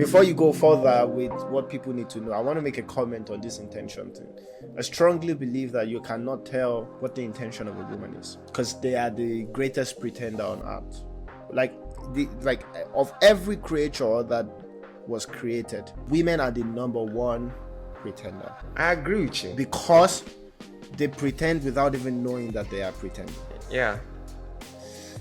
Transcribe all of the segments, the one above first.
Before you go further with what people need to know, I want to make a comment on this intention thing. I strongly believe that you cannot tell what the intention of a woman is, because they are the greatest pretender on earth. Like of every creature that was created, women are the number one pretender. I agree with you. Because they pretend without even knowing that they are pretending. Yeah.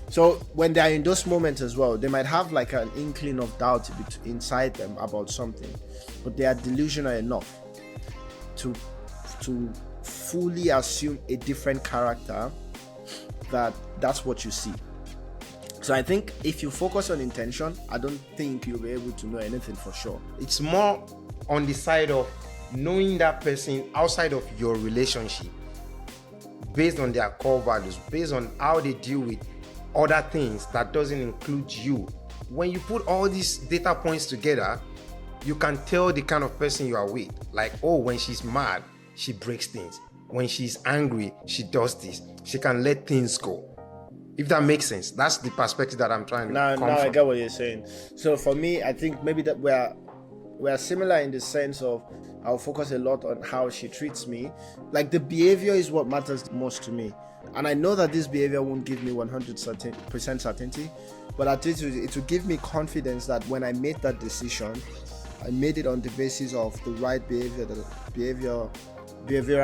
So when they are in those moments as well, they might have like an inkling of doubt inside them about something, but they are delusional enough to fully assume a different character that's what you see. So I think if you focus on intention, I don't think you'll be able to know anything for sure. It's more on the side of knowing that person outside of your relationship, based on their core values, based on how they deal with other things that doesn't include you. When you put all these data points together, you can tell the kind of person you are with. Like, oh, when she's mad, she breaks things. When she's angry, she does this. She can let things go. If that makes sense, that's the perspective that I'm trying to come from. I get what you're saying. So for me, I think maybe that we're similar in the sense of I'll focus a lot on how she treats me. Like, the behavior is what matters most to me. And I know that this behavior won't give me 100% certainty, but at least it will give me confidence that when I made that decision, I made it on the basis of the right behavioral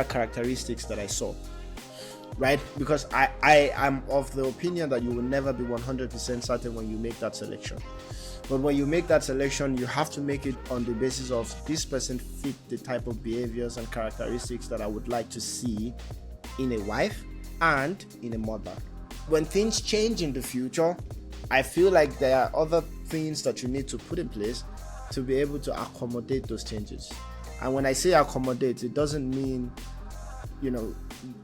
characteristics that I saw. Right? Because I am of the opinion that you will never be 100% certain when you make that selection. But when you make that selection, you have to make it on the basis of this person fit the type of behaviors and characteristics that I would like to see in a wife and in a mother. When things change in the future, I feel like there are other things that you need to put in place to be able to accommodate those changes. And when I say accommodate, it doesn't mean,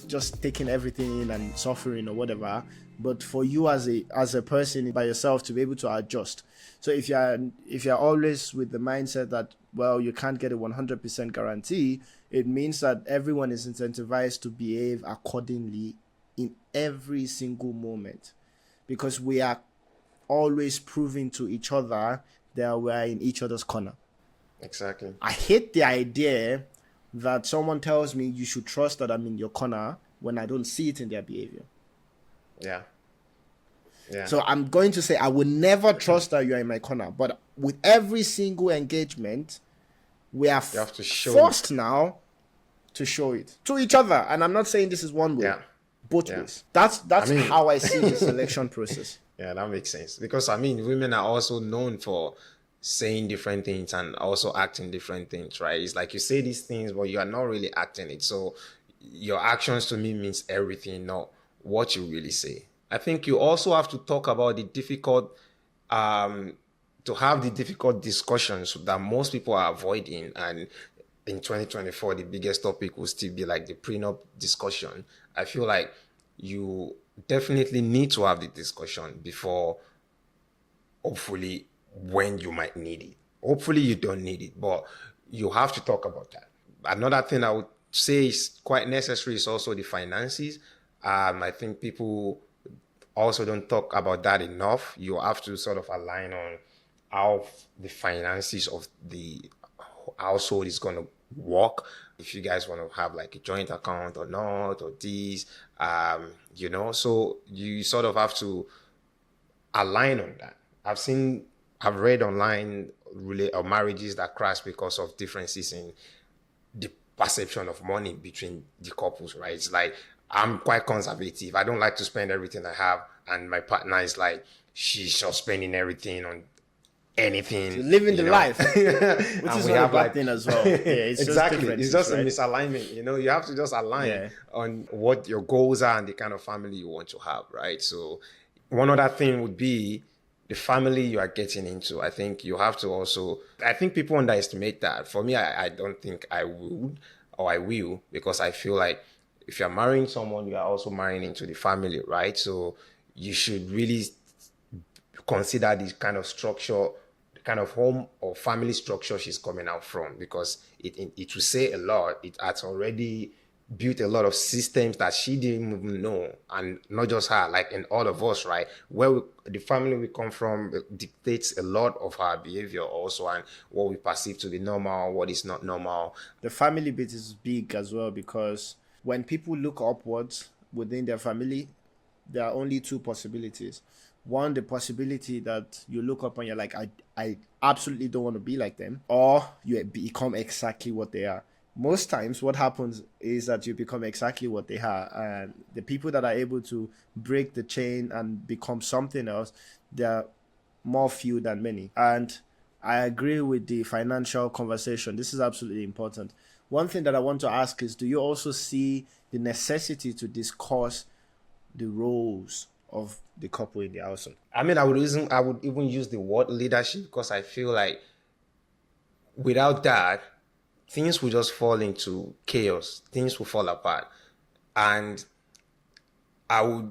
just taking everything in and suffering or whatever, but for you as a person by yourself to be able to adjust. So if you're always with the mindset that, well, you can't get a 100% guarantee, it means that everyone is incentivized to behave accordingly in every single moment, because we are always proving to each other that we're in each other's corner. Exactly. I hate the idea that someone tells me you should trust that I'm in your corner when I don't see it in their behavior. Yeah. So I'm going to say I will never trust that you're in my corner, but with every single engagement, we are forced now to show it to each other. And I'm not saying this is one way, both ways. That's how I see the selection process. Yeah, that makes sense. Because women are also known for saying different things and also acting different things, right? It's like you say these things, but you are not really acting it. So your actions to me means everything, not what you really say. I think you also have to talk about the difficult, to have the difficult discussions that most people are avoiding. And in 2024, the biggest topic will still be like the prenup discussion. I feel like you definitely need to have the discussion before, hopefully, when you might need it. Hopefully you don't need it, but you have to talk about that. Another thing I would say is quite necessary is also the finances. I think people also don't talk about that enough. You have to sort of align on how the finances of the household is going to work. If you guys want to have like a joint account or not, or this, so you sort of have to align on that. I've read online marriages that crash because of differences in the perception of money between the couples, right? It's like, I'm quite conservative. I don't like to spend everything I have. And my partner is like, she's just spending everything on anything. So living the life. Which is not a bad thing as well. Yeah, it's exactly. It's just right? a misalignment. You have to just align on what your goals are and the kind of family you want to have, right? So one other thing would be the family you are getting into. I think you have to also, I think people underestimate that. For me, I don't think I would or I will, because I feel like if you're marrying someone, you are also marrying into the family, right? So you should really consider the kind of structure, the kind of home or family structure she's coming out from, because it will say a lot. It has already built a lot of systems that she didn't even know, and not just her, like in all of us, right? The family we come from dictates a lot of our behavior also, and what we perceive to be normal, what is not normal. The family bit is big as well, because when people look upwards within their family, there are only two possibilities. One, the possibility that you look up and you're like, I absolutely don't want to be like them, or you become exactly what they are. Most times what happens is that you become exactly what they are, and the people that are able to break the chain and become something else, they're more few than many. And I agree with the financial conversation. This is absolutely important. One thing that I want to ask is, do you also see the necessity to discuss the roles of the couple in the household? I mean, I would even use the word leadership, because I feel like without that, things will just fall into chaos. Things will fall apart. And I would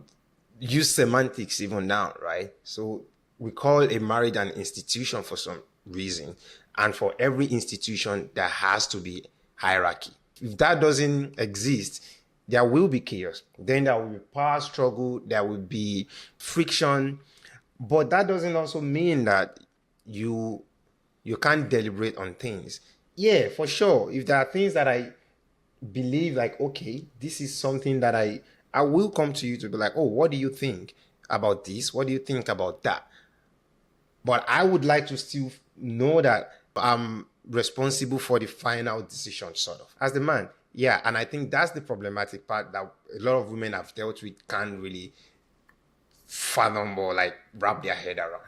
use semantics even now, right? So we call a marriage an institution for some reason. And for every institution, there has to be hierarchy. If that doesn't exist, there will be chaos. Then there will be power struggle, there will be friction. But that doesn't also mean that you can't deliberate on things. Yeah, for sure. If there are things that I believe, like, okay, this is something that I will come to you to be like, oh, what do you think about this? What do you think about that? But I would like to still know that I'm responsible for the final decision, sort of, as the man. Yeah, and I think that's the problematic part that a lot of women have dealt with, can't really fathom or like wrap their head around.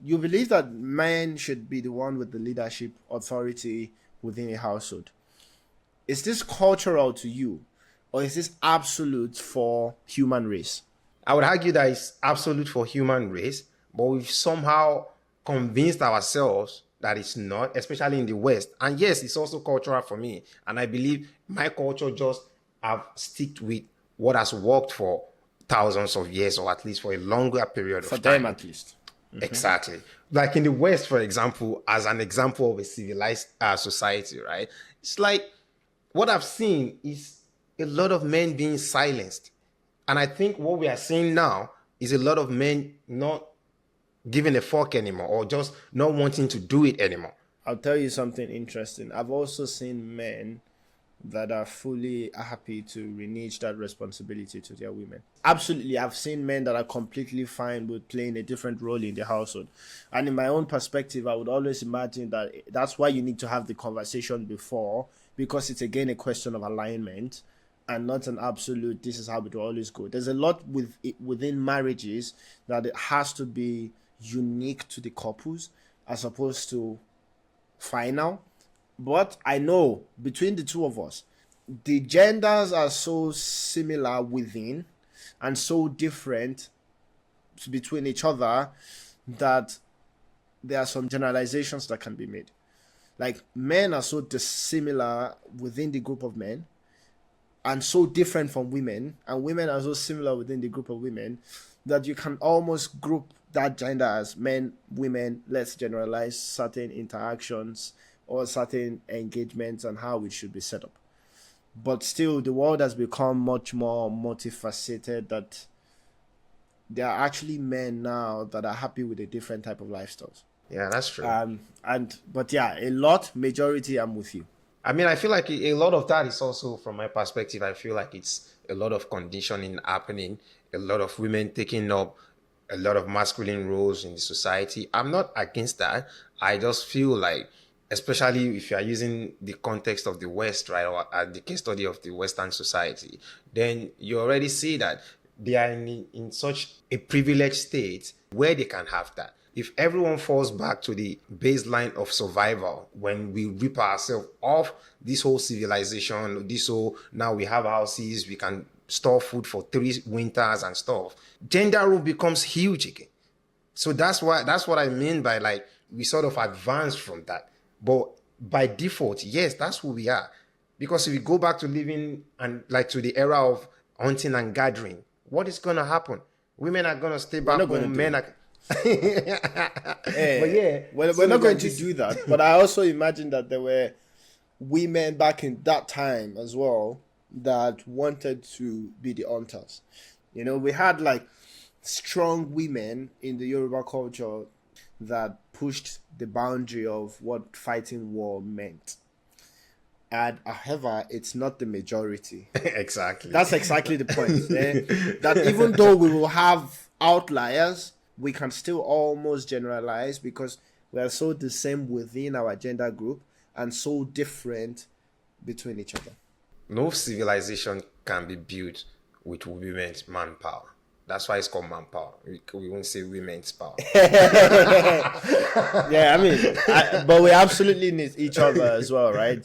You believe that men should be the one with the leadership authority within a household. Is this cultural to you, or is this absolute for human race? I would argue that it's absolute for human race, but we've somehow convinced ourselves that it's not, especially in the West. And yes, it's also cultural for me. And I believe my culture just have sticked with what has worked for thousands of years, or at least for a longer period of time. For them, at least. Mm-hmm. Exactly. Like in the West, for example, as an example of a civilized society, right? It's like what I've seen is a lot of men being silenced. And I think what we are seeing now is a lot of men not giving a fuck anymore, or just not wanting to do it anymore. I'll tell you something interesting. I've also seen men that are fully happy to renege that responsibility to their women. Absolutely, I've seen men that are completely fine with playing a different role in the household. And in my own perspective, I would always imagine that that's why you need to have the conversation before, because it's again a question of alignment and not an absolute, this is how it will always go. There's a lot within marriages that it has to be unique to the couples as opposed to final. But I know between the two of us, the genders are so similar within and so different between each other that there are some generalizations that can be made. Like, men are so dissimilar within the group of men and so different from women, and women are so similar within the group of women, that you can almost group that gender as men, women. Let's generalize certain interactions or certain engagements and how it should be set up. But still, the world has become much more multifaceted, that there are actually men now that are happy with a different type of lifestyles. Yeah, that's true. But yeah, majority, I'm with you. I mean, I feel like a lot of that is also, from my perspective, I feel like it's a lot of conditioning happening, a lot of women taking up a lot of masculine roles in the society. I'm not against that. I just feel like, especially if you are using the context of the West, right, or the case study of the Western society, then you already see that they are in such a privileged state where they can have that. If everyone falls back to the baseline of survival, when we rip ourselves off this whole civilization, this whole, now we have houses, we can store food for 3 winters and stuff, gender role becomes huge again. So that's what I mean by, like, we sort of advance from that. But by default, yes, that's who we are. Because if we go back to living and like to the era of hunting and gathering, what is going to happen? Women are going to stay back home, men are... But yeah, we're not going to do that. But I also imagine that there were women back in that time as well that wanted to be the hunters. You know, we had like strong women in the Yoruba culture that pushed the boundary of what fighting war meant. And however, it's not the majority. Exactly. That's exactly the point. That even though we will have outliers, we can still almost generalize because we are so the same within our gender group and so different between each other. No civilization can be built with women's manpower. That's why it's called manpower. We won't say women's power. Yeah, I mean, but we absolutely need each other as well, right?